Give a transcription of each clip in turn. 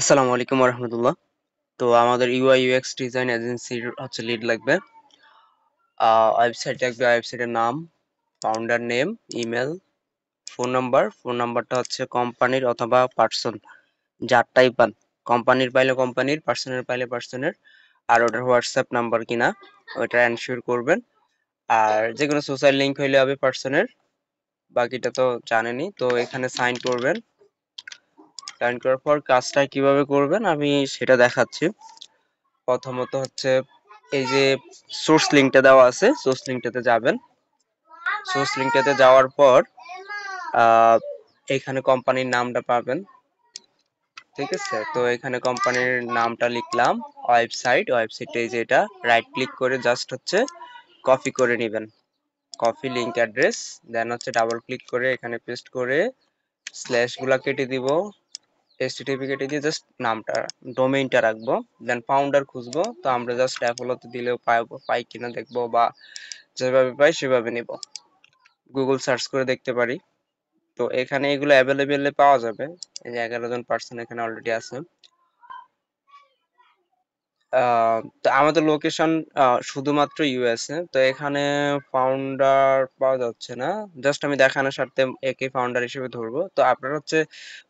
আসসালামু আলাইকুম রহমতুল্লাহ। তো আমাদের ইউআই ইউএক্স ডিজাইন এজেন্সির হচ্ছে লিড লাগবে। ওয়েবসাইট লাগবে, ওয়েবসাইটের নাম, ফাউন্ডার নেম, ইমেল, ফোন নাম্বারটা হচ্ছে কোম্পানির অথবা পার্সন, যারটাই পান। কোম্পানির পাইলে কোম্পানির, পার্সনের পাইলে পার্সনের। আর ওটার হোয়াটসঅ্যাপ নাম্বার কিনা ওইটা এনশিওর করবেন। আর যে কোনো সোশ্যাল লিঙ্ক হইলে হবে পার্সনের, বাকিটা তো জানেনই। তো এখানে সাইন করবেন। সাইন করার পর কাজটা কিভাবে করবেন আমি সেটা দেখাচ্ছি। প্রথমত হচ্ছে এই যে সোর্স লিঙ্কটা দেওয়া আছে, সোর্স লিঙ্কটাতে যাবেন। সোর্স লিঙ্কটাতে যাওয়ার পর আহ, এখানে কোম্পানির নামটা পাবেন। ঠিক আছে, তো এখানে কোম্পানির নামটা লিখলাম। ওয়েবসাইটে এই যে এটা রাইট ক্লিক করে জাস্ট হচ্ছে কপি করে নেবেন, কপি লিঙ্ক অ্যাড্রেস। দেন হচ্ছে ডাবল ক্লিক করে এখানে পেস্ট করে স্ল্যাশ গুলা কেটে দিব, এসটিটিপি কেটে দিয়ে জাস্ট নামটা, ডোমেইনটা রাখবো। দেন ফাউন্ডার খুঁজবো, তো আমরা জাস্ট অ্যাপোলোতে দিলেও পাই কিনা দেখবো, বা যেভাবে পাই সেভাবে নিব। গুগল সার্চ করে দেখতে পারি। তো এখানে এগুলো অ্যাভেলেবেল পাওয়া যাবে। এই যে 11 জন পার্সন এখানে অলরেডি আছে। তো আমাদের লোকেশন শুধুমাত্র ইউএসএ। তো এখানে ফাউন্ডার পাওয়া যাচ্ছে না, জাস্ট আমি দেখানোর স্বার্থে একে ফাউন্ডার হিসেবে ধরবো। তো আপনার হচ্ছে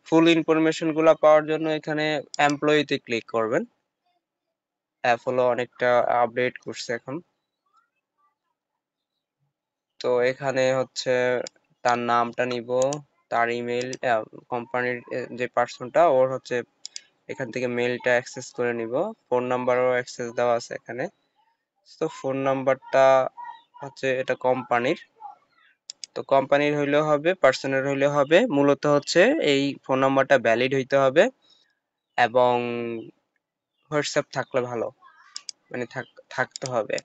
ফুল ইনফরমেশন গুলা পাওয়ার জন্য এখানে এমপ্লয়িতে ক্লিক করবেন। অ্যাপোলো অনেকটা আপডেট করছে এখন। তো এখানে হচ্ছে তার নামটা নিব, তার ইমেল, কোম্পানির যে পার্সনটা ওর হচ্ছে এখান থেকে মেলটা অ্যাক্সেস করে নিব। ফোন নাম্বারও অ্যাক্সেস দেওয়া আছে এখানে। তো ফোন নাম্বারটা হচ্ছে এটা কোম্পানির। তো কোম্পানির হইলেও হবে, পার্সনের হইলেও হবে। মূলত হচ্ছে এই ফোন নাম্বারটা ভ্যালিড হইতে হবে এবং হোয়াটসঅ্যাপ থাকলে ভালো, মানে থাকতে হবে।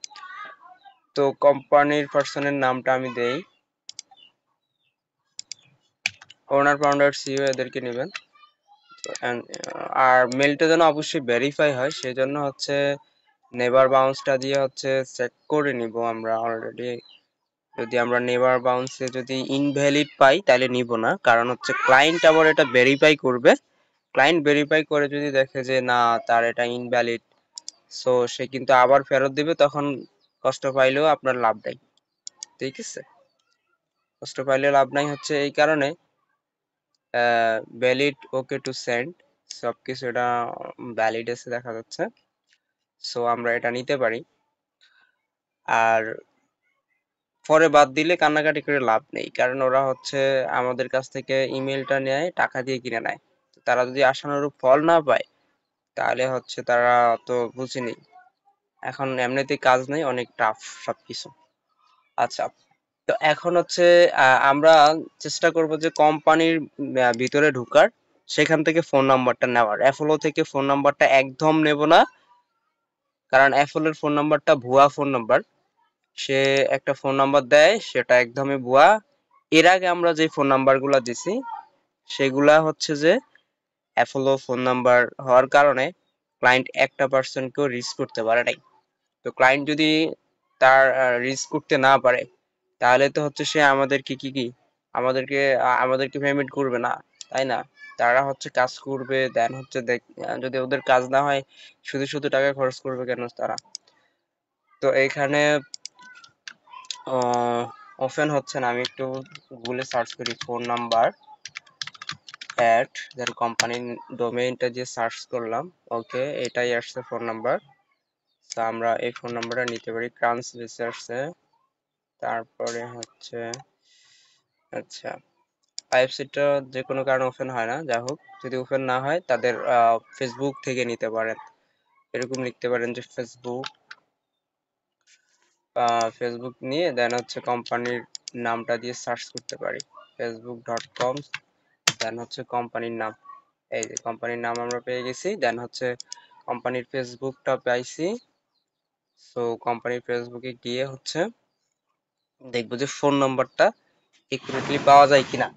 তো কোম্পানির পার্সনের নামটা আমি দেই, ওনার ফাউন্ডার সিইও এদেরকে নেবেন। আর মেলটা যেন অবশ্যই ভেরিফাই হয়, সেই জন্য হচ্ছে নেভার বাউন্সটা দিয়ে হচ্ছে চেক করে নিব আমরা অলরেডি। যদি আমরা নেভার বাউন্সে যদি ইনভ্যালিড পাই তাহলে নিব না, কারণ হচ্ছে ক্লায়েন্ট আবার এটা ভেরিফাই করবে। ক্লায়েন্ট ভেরিফাই করে যদি দেখে যে না, তার এটা ইনভ্যালিড, সো সে কিন্তু আবার ফেরত দিবে, তখন কষ্ট পাইলেও আপনার লাভ নাই। ঠিক আছে, কষ্ট পাইলেও লাভ নাই হচ্ছে এই কারণে ভ্যালিড, ওকে টু সেন্ড, সবকিছু এটা ভ্যালিড আছে দেখা যাচ্ছে। সো আমরা এটা নিতে পারি। আর পরে বাদ দিলে কান্নাকাটি করে লাভ নেই, কারণ ওরা হচ্ছে আমাদের কাছ থেকে ইমেলটা নেয়, টাকা দিয়ে কিনে নেয়। তো তারা যদি আশানুরূপ ফল না পায় তাহলে হচ্ছে তারা তো বুঝিনি, এখন এমনিতেই কাজ নেই, অনেক টাফ সবকিছু। আচ্ছা, তো এখন হচ্ছে আমরা চেষ্টা করব যে কোম্পানির ভিতরে ঢুকার, সেখান থেকে ফোন নাম্বারটা নেওয়ার। অ্যাপোলো থেকে ফোন নাম্বারটা একদম নেব না, কারণ অ্যাপোলোর ফোন নাম্বারটা ভুয়া ফোন নাম্বার। সে একটা ফোন নাম্বার দেয়, সেটা একদমই ভুয়া। এর আগে আমরা যে ফোন নাম্বারগুলো দিছি সেগুলা হচ্ছে যে অ্যাপোলো ফোন নাম্বার হওয়ার কারণে ক্লায়েন্ট একটা পার্সনকেও রিচ করতে পারে নাই। তো ক্লায়েন্ট যদি তার রিচ করতে না পারে তাহলে তো হচ্ছে সে আমাদেরকে পেমেন্ট করবে না, তাই না? তারা হচ্ছে কাজ করবে, দেন হচ্ছে যদি ওদের কাজ না হয় শুধু শুধু টাকা খরচ করবে কেন তারা? তো এইখানে ওপেন হচ্ছে না, আমি একটু গুগলে সার্চ করি ফোন নাম্বার অ্যাট, দেন কোম্পানির ডোমেইনটা দিয়ে সার্চ করলাম। ওকে, এটাই আসছে ফোন নাম্বার। তো আমরা এই ফোন নাম্বারটা নিতে পারি ক্রান্স রিসার্চে। তারপরে হচ্ছে আচ্ছা, ওয়েবসাইটটা যে কোনো কারণে ওপেন হয় না, যা হোক, যদি ওপেন না হয় তাদের ফেসবুক থেকে নিতে পারেন। এরকম লিখতে পারেন যে ফেসবুক নিয়ে দেন হচ্ছে কোম্পানির নামটা দিয়ে সার্চ করতে পারি, facebook.com, দেন হচ্ছে কোম্পানির নাম। এই যে কোম্পানির নাম আমরা পেয়ে গেছি, দেন হচ্ছে কোম্পানির ফেসবুকটা পাইছি। সো কোম্পানির ফেসবুকে গিয়ে হচ্ছে দেখবো যে ফোন নাম্বারটা একুরেটলি পাওয়া যায় কিনা,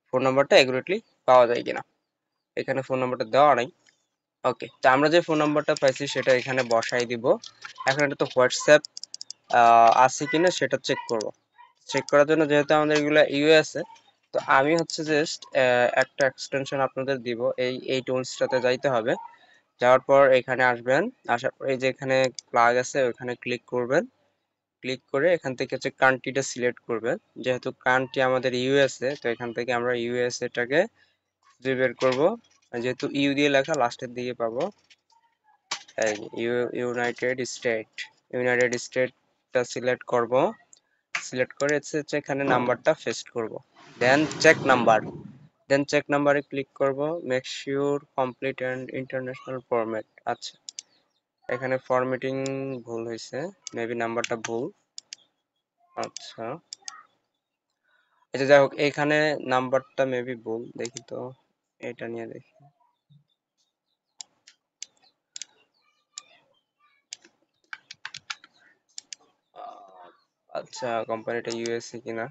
ফোন নাম্বারটা একুরেটলি পাওয়া যায় কিনা। এখানে ফোন নাম্বারটা দেওয়া নাই। ওকে, তো আমরা যে ফোন নাম্বারটা পাইছি সেটা এখানে বসাই দিব। এখন এটা তো হোয়াটসঅ্যাপ আছে কিনা সেটা চেক করব। চেক করার জন্য যেহেতু আমাদের এগুলা ইউএসএ, তো আমি হচ্ছে জাস্ট একটা এক্সটেনশন আপনাদের দিব, এই টুলসটাতে যাইতে হবে। যাওয়ার পর এখানে আসবেন, আসার পর এই যে এখানে প্লাগ আছে ওখানে ক্লিক করবেন। ক্লিক করে এখান থেকে হচ্ছে কান্ট্রিটা সিলেক্ট করবেন। যেহেতু কান্ট্রি আমাদের ইউএসএ, তো এখান থেকে আমরা ইউএসএ টাকে খুঁজে বের করব। যেহেতু ইউ দিয়ে লেখা লাস্টের দিকে পাবো। এই ইউনাইটেড স্টেট, ইউনাইটেড স্টেটটা সিলেক্ট করব। সিলেক্ট করে হচ্ছে এখানে নাম্বারটা পেস্ট করব। দেন চেক নাম্বারে ক্লিক করব। Make sure complete and international format. আচ্ছা, এখানে ফরম্যাটিং ভুল হয়েছে, মেবি নাম্বারটা ভুল। আচ্ছা, এটা যাই হোক, এখানে নাম্বারটা মেবি ভুল, দেখি তো, এটা নিয়ে দেখি। আচ্ছা, কোম্পানিটা ইউএসএ কিনা,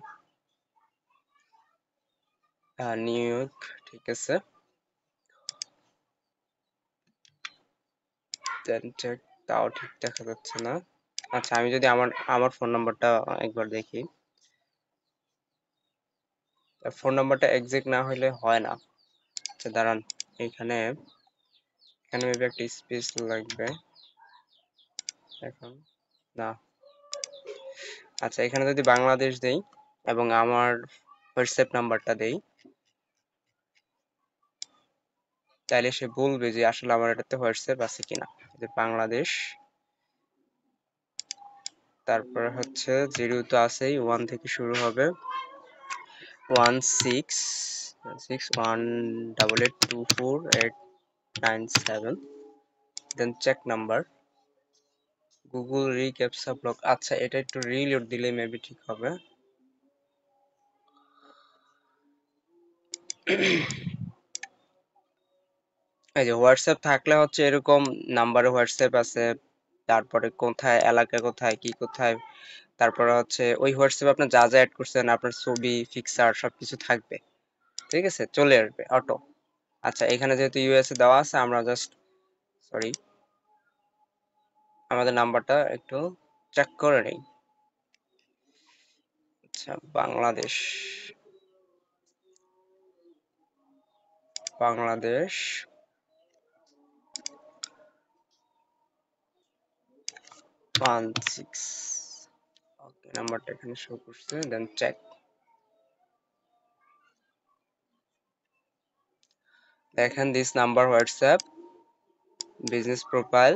নিউ ইয়র্ক, ঠিক আছে। দেন চেক, তাও ঠিক দেখা যাচ্ছে না। আচ্ছা, আমি যদি আমার আমার ফোন নাম্বারটা একবার দেখি। ফোন নাম্বারটা এক্সাক্ট না হলে হয় না। আচ্ছা দাঁড়ান, এখানে এখানে মেবি একটা স্পেস লাগবে এখন, না। আচ্ছা, এখানে যদি বাংলাদেশ দেই এবং আমার হোয়াটসঅ্যাপ নাম্বারটা দেই, তাহলে সে বলবে যে আসলে আমার এটাতে হোয়াটসঅ্যাপ আছে কিনা। যে বাংলাদেশ, তারপরে হচ্ছে জিরো তো আছেই, ওয়ান থেকে শুরু হবে, 1661882489 then check number, Google reCAPTCHA block. আচ্ছা, এটা একটু রিলোড দিলে মেবি ঠিক হবে। এই যে হোয়াটসঅ্যাপ থাকলে হচ্ছে এরকম নাম্বারে হোয়াটসঅ্যাপ আছে, তারপরে কোথায় এলাকা, কোথায় কি, কোথায়, তারপরে হচ্ছে ওই হোয়াটসঅ্যাপ আপনার যা যা অ্যাড করছেন, আপনার ছবি, পিকচার সবকিছু থাকবে, ঠিক আছে, চলে আসবে অটো। আচ্ছা, এখানে যেহেতু ইউএসএ দেওয়া আছে, আমরা জাস্ট, সরি, আমাদের নাম্বারটা একটু চেক করে নেই। আচ্ছা, বাংলাদেশ, বাংলাদেশ 16, ওকে, নাম্বারটা এখানে শো করছে, দেন চেক। দেখেন this number WhatsApp, business profile,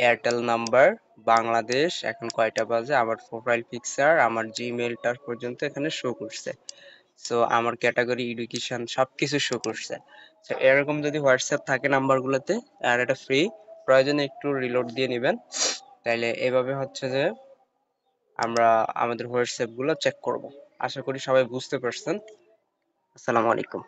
Airtel number, Bangladesh, এখন কয়টা বাজে, আমার প্রোফাইল পিকচার, আমার জিমেইলটা পর্যন্ত এখানে শো করছে। সো আমার ক্যাটাগরি এডুকেশন সবকিছু শো করছে। তো এরকম যদি হোয়াটসঅ্যাপ থাকে নাম্বারগুলোতে, আর এটা ফ্রি, প্রয়োজনে একটু রিলোড দিয়ে নেবেন। তাইলে এভাবে হচ্ছে যে আমরা আমাদের হোয়াটসঅ্যাপ গুলো চেক করব। আশা করি সবাই বুঝতে পারছেন। আসসালামু আলাইকুম।